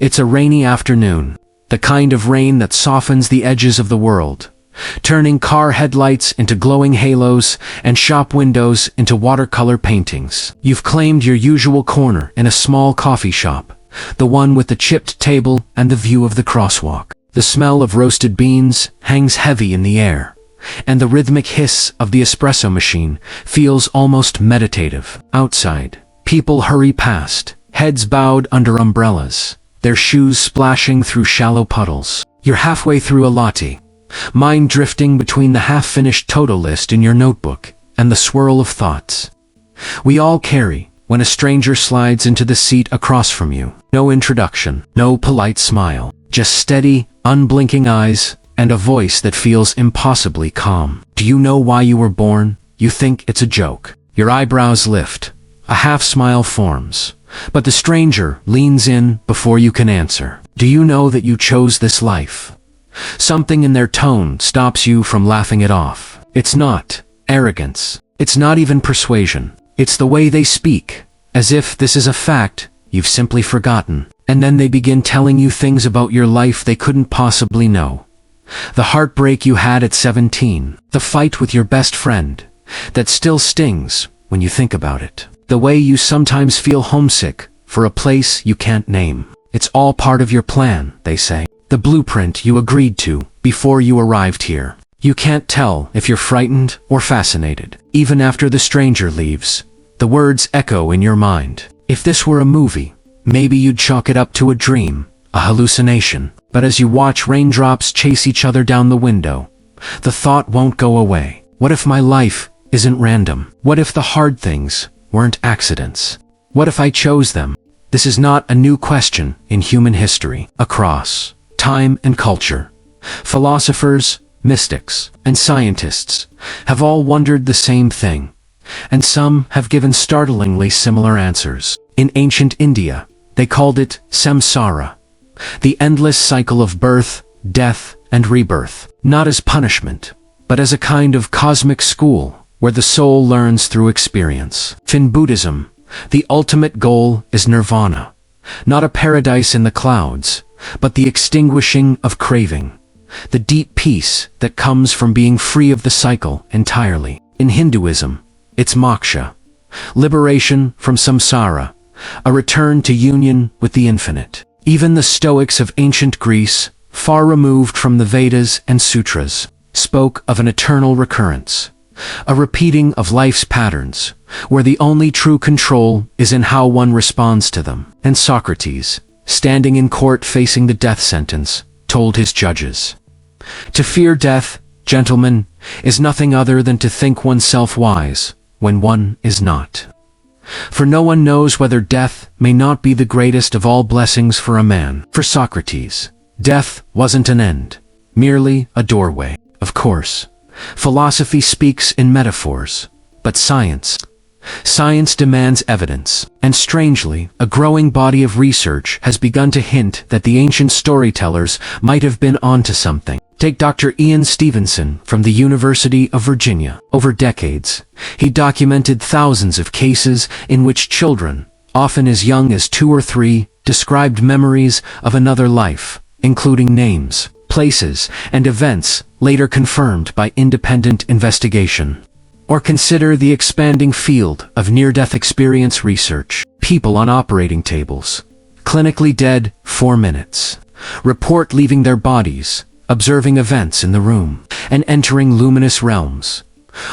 It's a rainy afternoon, the kind of rain that softens the edges of the world, turning car headlights into glowing halos and shop windows into watercolor paintings. You've claimed your usual corner in a small coffee shop, the one with the chipped table and the view of the crosswalk. The smell of roasted beans hangs heavy in the air, and the rhythmic hiss of the espresso machine feels almost meditative. Outside, people hurry past, heads bowed under umbrellas, their shoes splashing through shallow puddles. You're halfway through a latte, mind drifting between the half-finished Toto list in your notebook and the swirl of thoughts we all carry when a stranger slides into the seat across from you. No introduction, no polite smile, just steady, unblinking eyes and a voice that feels impossibly calm. Do you know why you were born? You think it's a joke. Your eyebrows lift, a half-smile forms, but the stranger leans in before you can answer. Do you know that you chose this life? Something in their tone stops you from laughing it off. It's not arrogance. It's not even persuasion. It's the way they speak, as if this is a fact you've simply forgotten. And then they begin telling you things about your life they couldn't possibly know. The heartbreak you had at 17, the fight with your best friend, that still stings when you think about it. The way you sometimes feel homesick for a place you can't name. It's all part of your plan, they say. The blueprint you agreed to before you arrived here. You can't tell if you're frightened or fascinated. Even after the stranger leaves, the words echo in your mind. If this were a movie, maybe you'd chalk it up to a dream, a hallucination. But as you watch raindrops chase each other down the window, the thought won't go away. What if my life isn't random? What if the hard things weren't accidents? What if I chose them? This is not a new question in human history. Across time and culture, philosophers, mystics, and scientists have all wondered the same thing, and some have given startlingly similar answers. In ancient India, they called it Samsara, the endless cycle of birth, death, and rebirth, not as punishment, but as a kind of cosmic school where the soul learns through experience. In Buddhism, the ultimate goal is Nirvana, not a paradise in the clouds, but the extinguishing of craving, the deep peace that comes from being free of the cycle entirely. In Hinduism, it's Moksha, liberation from Samsara, a return to union with the infinite. Even the Stoics of ancient Greece, far removed from the Vedas and Sutras, spoke of an eternal recurrence, a repeating of life's patterns, where the only true control is in how one responds to them. And Socrates, standing in court facing the death sentence, told his judges, "To fear death, gentlemen, is nothing other than to think oneself wise when one is not. For no one knows whether death may not be the greatest of all blessings for a man." For Socrates, death wasn't an end, merely a doorway. Of course, philosophy speaks in metaphors, but science demands evidence. And strangely, a growing body of research has begun to hint that the ancient storytellers might have been onto something. Take Dr. Ian Stevenson from the University of Virginia. Over decades, he documented thousands of cases in which children, often as young as 2 or 3, described memories of another life, including names, places, and events later confirmed by independent investigation. Or consider the expanding field of near-death experience research. People on operating tables, clinically dead 4 minutes, report leaving their bodies, observing events in the room, and entering luminous realms,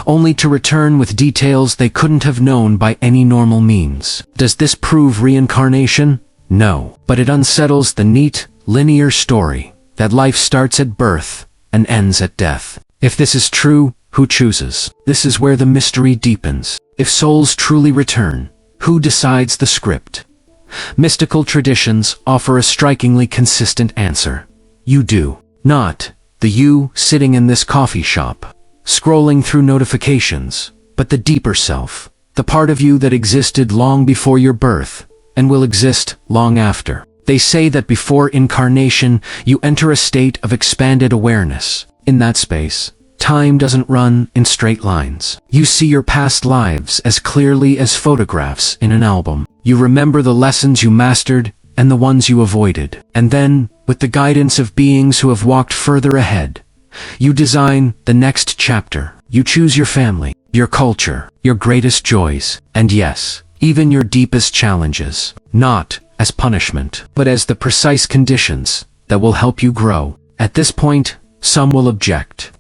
only to return with details they couldn't have known by any normal means. Does this prove reincarnation? No, but it unsettles the neat, linear story that life starts at birth and ends at death. If this is true, who chooses? This is where the mystery deepens. If souls truly return, who decides the script? Mystical traditions offer a strikingly consistent answer. You do. Not the you sitting in this coffee shop, scrolling through notifications, but the deeper self, the part of you that existed long before your birth and will exist long after. They say that before incarnation, you enter a state of expanded awareness. In that space, time doesn't run in straight lines. You see your past lives as clearly as photographs in an album. You remember the lessons you mastered and the ones you avoided. And then, with the guidance of beings who have walked further ahead, you design the next chapter. You choose your family, your culture, your greatest joys, and yes, even your deepest challenges, not as punishment, but as the precise conditions that will help you grow. At this point, some will object.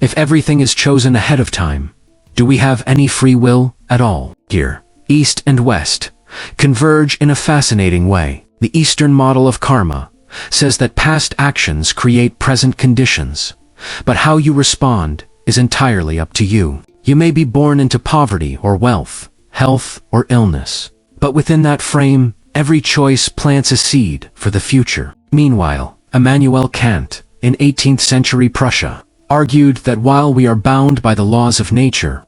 If everything is chosen ahead of time, do we have any free will at all? Here, East and West converge in a fascinating way. The Eastern model of karma says that past actions create present conditions, but how you respond is entirely up to you. You may be born into poverty or wealth, health or illness, but within that frame, every choice plants a seed for the future. Meanwhile, Immanuel Kant, in 18th century Prussia, argued that while we are bound by the laws of nature,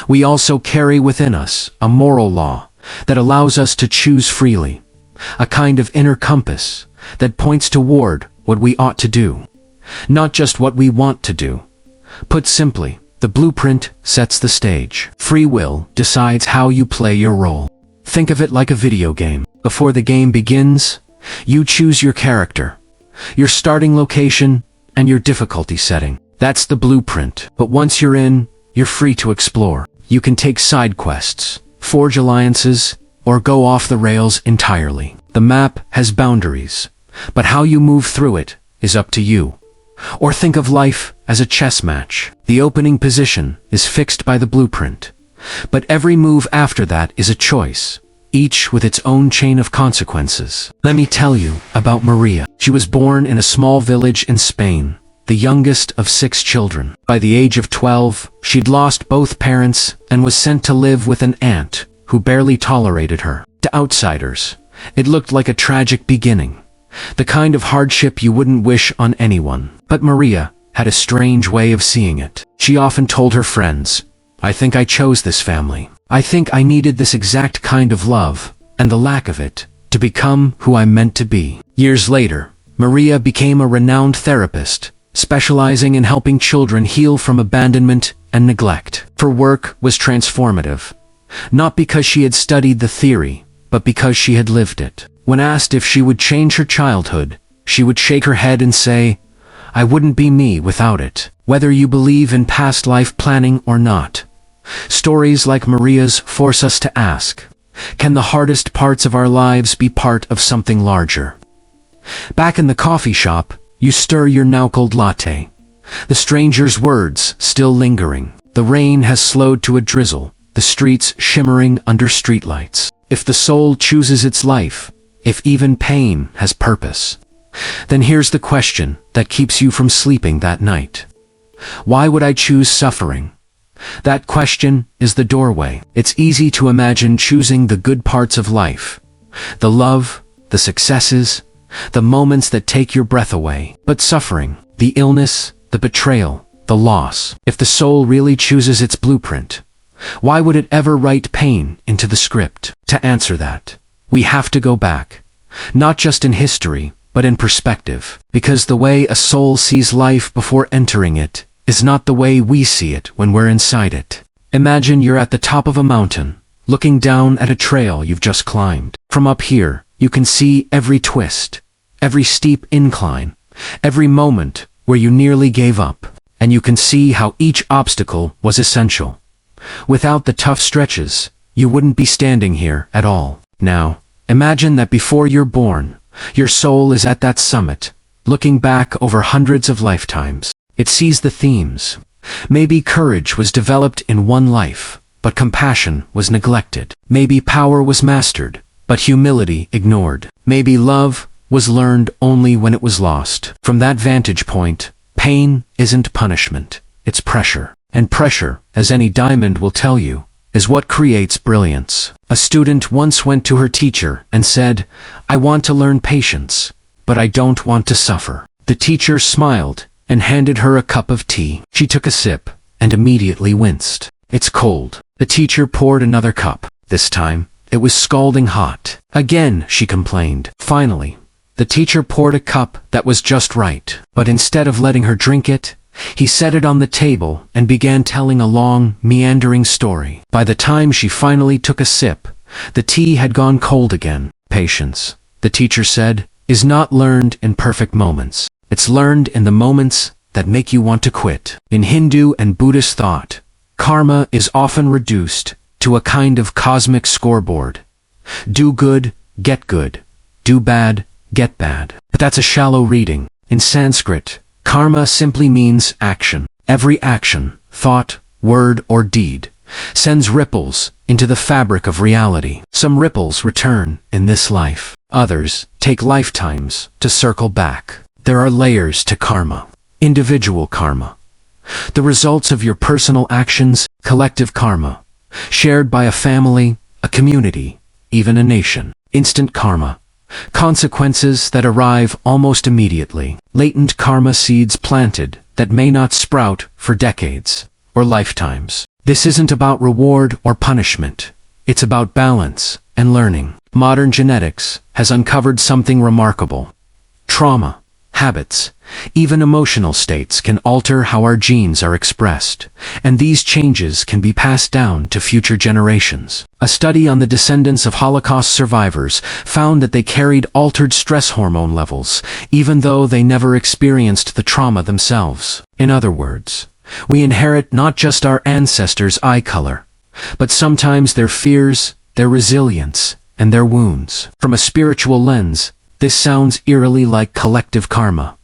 we also carry within us a moral law that allows us to choose freely, a kind of inner compass that points toward what we ought to do, not just what we want to do. Put simply, the blueprint sets the stage. Free will decides how you play your role. Think of it like a video game. Before the game begins, you choose your character, your starting location, and your difficulty setting. That's the blueprint. But once you're in, you're free to explore. You can take side quests, forge alliances, or go off the rails entirely. The map has boundaries, but how you move through it is up to you. Or think of life as a chess match. The opening position is fixed by the blueprint, but every move after that is a choice, each with its own chain of consequences. Let me tell you about Maria. She was born in a small village in Spain, the youngest of 6 children. By the age of 12, she'd lost both parents and was sent to live with an aunt who barely tolerated her. To outsiders, it looked like a tragic beginning, the kind of hardship you wouldn't wish on anyone. But Maria had a strange way of seeing it. She often told her friends, "I think I chose this family. I think I needed this exact kind of love, and the lack of it, to become who I'm meant to be." Years later, Maria became a renowned therapist, specializing in helping children heal from abandonment and neglect. Her work was transformative, not because she had studied the theory, but because she had lived it. When asked if she would change her childhood, she would shake her head and say, "I wouldn't be me without it." Whether you believe in past life planning or not, stories like Maria's force us to ask, can the hardest parts of our lives be part of something larger? Back in the coffee shop, you stir your now cold latte, the stranger's words still lingering. The rain has slowed to a drizzle, the streets shimmering under streetlights. If the soul chooses its life, if even pain has purpose, then here's the question that keeps you from sleeping that night. Why would I choose suffering? That question is the doorway. It's easy to imagine choosing the good parts of life, the love, the successes, the moments that take your breath away. But suffering, the illness, the betrayal, the loss, if the soul really chooses its blueprint, why would it ever write pain into the script? To answer that, we have to go back, not just in history, but in perspective. Because the way a soul sees life before entering it is not the way we see it when we're inside it. Imagine you're at the top of a mountain, looking down at a trail you've just climbed. From up here, you can see every twist, every steep incline, every moment where you nearly gave up, and you can see how each obstacle was essential. Without the tough stretches, you wouldn't be standing here at all. Now, imagine that before you're born, your soul is at that summit, looking back over hundreds of lifetimes. It sees the themes. Maybe courage was developed in one life, but compassion was neglected. Maybe power was mastered, but humility ignored. Maybe love was learned only when it was lost. From that vantage point, pain isn't punishment, it's pressure. And pressure, as any diamond will tell you, is what creates brilliance. A student once went to her teacher and said, "I want to learn patience, but I don't want to suffer." The teacher smiled and handed her a cup of tea. She took a sip and immediately winced. "It's cold." The teacher poured another cup. This time, it was scalding hot. Again, she complained. Finally, the teacher poured a cup that was just right. But instead of letting her drink it, he set it on the table and began telling a long, meandering story. By the time she finally took a sip, the tea had gone cold again. Patience, the teacher said, is not learned in perfect moments. It's learned in the moments that make you want to quit. In Hindu and Buddhist thought, karma is often reduced to a kind of cosmic scoreboard. Do good, get good. Do bad, get bad. But that's a shallow reading. In Sanskrit, karma simply means action. Every action, thought, word, or deed sends ripples into the fabric of reality. Some ripples return in this life. Others take lifetimes to circle back. There are layers to karma. Individual karma, the results of your personal actions; collective karma, shared by a family, a community, even a nation; instant karma, consequences that arrive almost immediately; latent karma, seeds planted that may not sprout for decades or lifetimes. This isn't about reward or punishment. It's about balance and learning. Modern genetics has uncovered something remarkable. Trauma, habits, even emotional states can alter how our genes are expressed, and these changes can be passed down to future generations. A study on the descendants of Holocaust survivors found that they carried altered stress hormone levels, even though they never experienced the trauma themselves. In other words, we inherit not just our ancestors' eye color, but sometimes their fears, their resilience, and their wounds. From a spiritual lens, this sounds eerily like collective karma.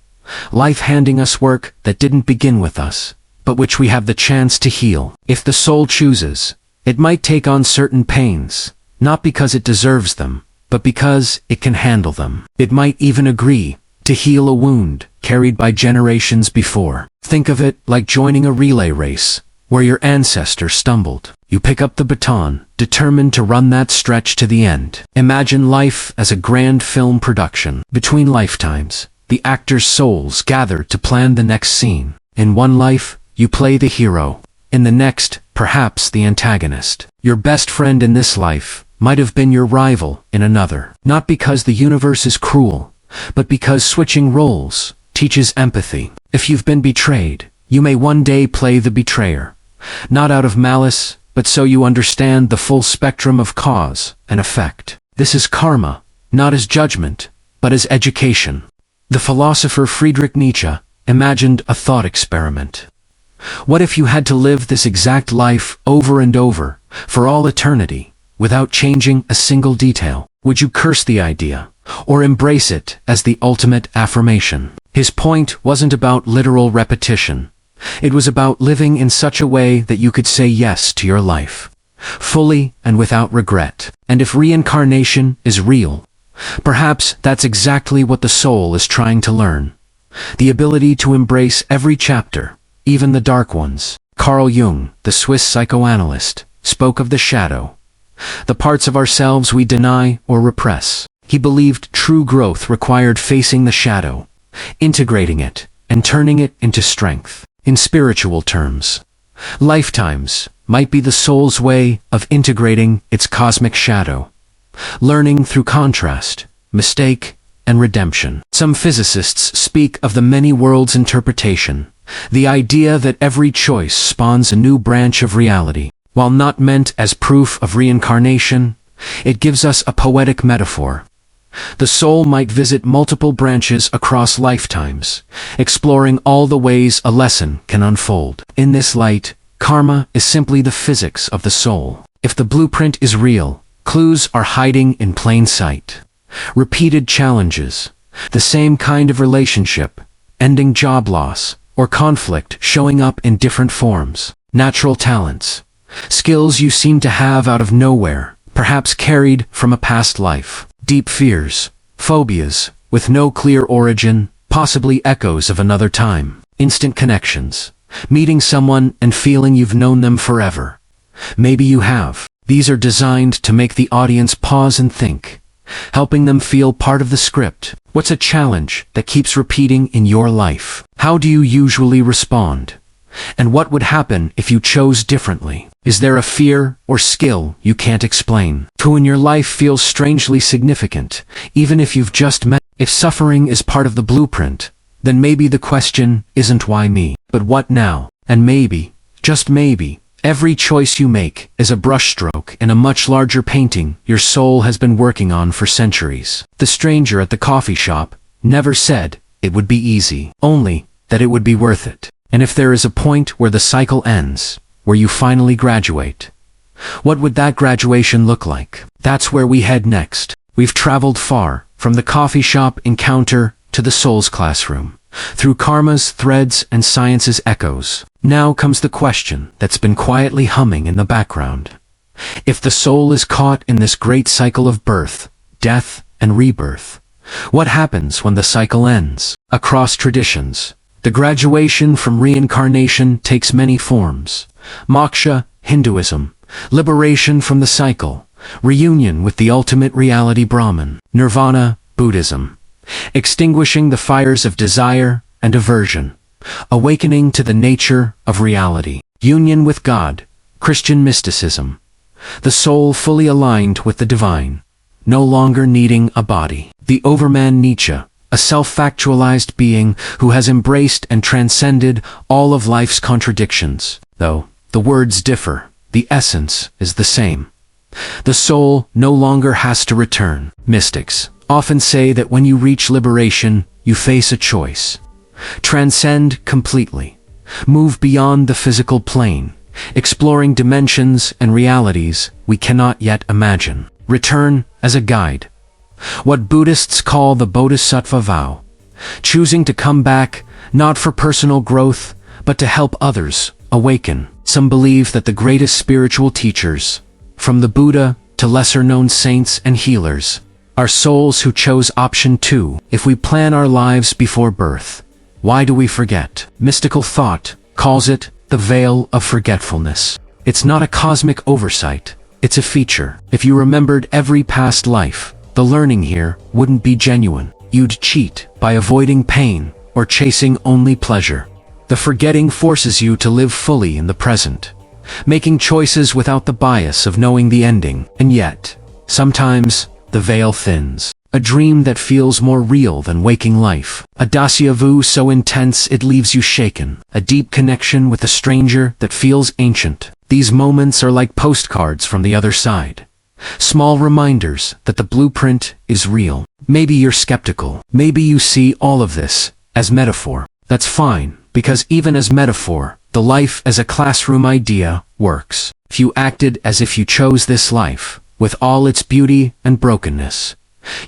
Life handing us work that didn't begin with us, but which we have the chance to heal. If the soul chooses, it might take on certain pains, not because it deserves them, but because it can handle them. It might even agree to heal a wound carried by generations before. Think of it like joining a relay race, where your ancestor stumbled. You pick up the baton, determined to run that stretch to the end. Imagine life as a grand film production. Between lifetimes, the actors' souls gather to plan the next scene. In one life, you play the hero. In the next, perhaps the antagonist. Your best friend in this life might have been your rival in another. Not because the universe is cruel, but because switching roles teaches empathy. If you've been betrayed, you may one day play the betrayer. Not out of malice, but so you understand the full spectrum of cause and effect. This is karma, not as judgment, but as education. The philosopher Friedrich Nietzsche imagined a thought experiment. What if you had to live this exact life over and over, for all eternity, without changing a single detail? Would you curse the idea, or embrace it as the ultimate affirmation? His point wasn't about literal repetition. It was about living in such a way that you could say yes to your life, fully and without regret. And if reincarnation is real, perhaps that's exactly what the soul is trying to learn. The ability to embrace every chapter, even the dark ones. Carl Jung, the Swiss psychoanalyst, spoke of the shadow, the parts of ourselves we deny or repress. He believed true growth required facing the shadow, integrating it, and turning it into strength. In spiritual terms, lifetimes might be the soul's way of integrating its cosmic shadow, learning through contrast, mistake, and redemption. Some physicists speak of the many worlds interpretation, the idea that every choice spawns a new branch of reality. While not meant as proof of reincarnation, it gives us a poetic metaphor. The soul might visit multiple branches across lifetimes, exploring all the ways a lesson can unfold. In this light, karma is simply the physics of the soul. If the blueprint is real, clues are hiding in plain sight. Repeated challenges, the same kind of relationship, ending job loss, or conflict showing up in different forms. Natural talents, skills you seem to have out of nowhere, perhaps carried from a past life. Deep fears, phobias, with no clear origin, possibly echoes of another time. Instant connections, meeting someone and feeling you've known them forever. Maybe you have. These are designed to make the audience pause and think, helping them feel part of the script. What's a challenge that keeps repeating in your life? How do you usually respond? And what would happen if you chose differently? Is there a fear or skill you can't explain? Who in your life feels strangely significant, even if you've just met? If suffering is part of the blueprint, then maybe the question isn't why me, but what now? And maybe, just maybe, Every choice you make is a brushstroke in a much larger painting your soul has been working on for centuries. The stranger at the coffee shop never said it would be easy, only that it would be worth it. And if there is a point where the cycle ends, where you finally graduate, what would that graduation look like? That's where we head next. We've traveled far, from the coffee shop encounter to the soul's classroom, through karma's threads and science's echoes. Now comes the question that's been quietly humming in the background. If the soul is caught in this great cycle of birth, death, and rebirth, what happens when the cycle ends? Across traditions, the graduation from reincarnation takes many forms. Moksha, Hinduism, liberation from the cycle, reunion with the ultimate reality Brahman. Nirvana, Buddhism, extinguishing the fires of desire and aversion, awakening to the nature of reality. Union with God, Christian mysticism, the soul fully aligned with the divine, no longer needing a body. The overman Nietzsche, a self-factualized being who has embraced and transcended all of life's contradictions. Though the words differ, the essence is the same. The soul no longer has to return. Mystics often say that when you reach liberation, you face a choice. Transcend completely. Move beyond the physical plane, exploring dimensions and realities we cannot yet imagine. Return as a guide. What Buddhists call the bodhisattva vow, choosing to come back not for personal growth, but to help others awaken. Some believe that the greatest spiritual teachers, from the Buddha to lesser-known saints and healers, are souls who chose option 2. If we plan our lives before birth, why do we forget? Mystical thought calls it the veil of forgetfulness. It's not a cosmic oversight, it's a feature. If you remembered every past life, the learning here wouldn't be genuine. You'd cheat by avoiding pain or chasing only pleasure. The forgetting forces you to live fully in the present, making choices without the bias of knowing the ending. And yet, sometimes, the veil thins. A dream that feels more real than waking life. A déjà vu so intense it leaves you shaken. A deep connection with a stranger that feels ancient. These moments are like postcards from the other side. Small reminders that the blueprint is real. Maybe you're skeptical. Maybe you see all of this as metaphor. That's fine, because even as metaphor, the life as a classroom idea works. If you acted as if you chose this life, with all its beauty and brokenness,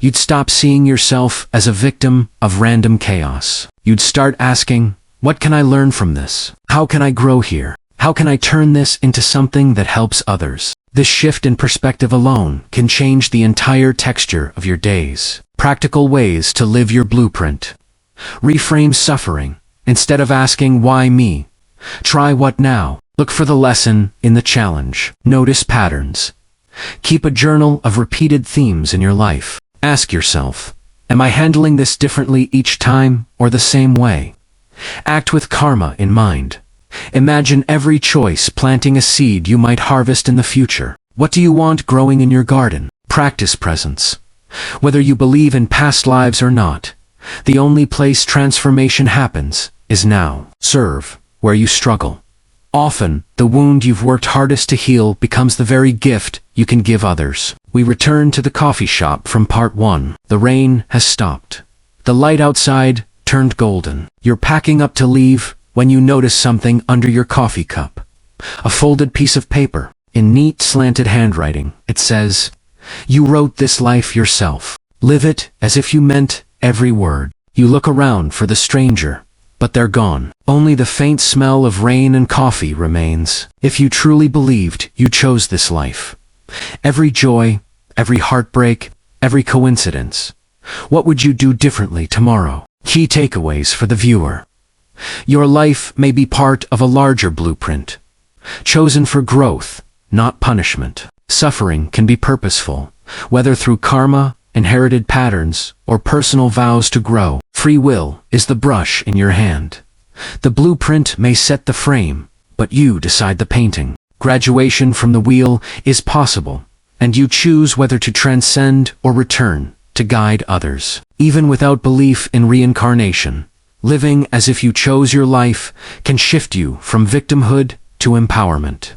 you'd stop seeing yourself as a victim of random chaos. You'd start asking, what can I learn from this? How can I grow here? How can I turn this into something that helps others? This shift in perspective alone can change the entire texture of your days. Practical ways to live your blueprint. Reframe suffering. Instead of asking, why me? Try what now? Look for the lesson in the challenge. Notice patterns. Keep a journal of repeated themes in your life. Ask yourself, am I handling this differently each time or the same way? Act with karma in mind. Imagine every choice planting a seed you might harvest in the future. What do you want growing in your garden? Practice presence. Whether you believe in past lives or not, the only place transformation happens is now. Serve where you struggle. Often, the wound you've worked hardest to heal becomes the very gift you can give others. We return to the coffee shop from part 1. The rain has stopped. The light outside turned golden. You're packing up to leave when you notice something under your coffee cup. A folded piece of paper. In neat slanted handwriting, it says, "You wrote this life yourself. Live it as if you meant every word." You look around for the stranger, but they're gone. Only the faint smell of rain and coffee remains. If you truly believed you chose this life, every joy, every heartbreak, every coincidence, what would you do differently tomorrow? Key takeaways for the viewer. Your life may be part of a larger blueprint, chosen for growth, not punishment. Suffering can be purposeful, whether through karma, inherited patterns, or personal vows to grow. Free will is the brush in your hand. The blueprint may set the frame, but you decide the painting. Graduation from the wheel is possible, and you choose whether to transcend or return to guide others. Even without belief in reincarnation, living as if you chose your life can shift you from victimhood to empowerment.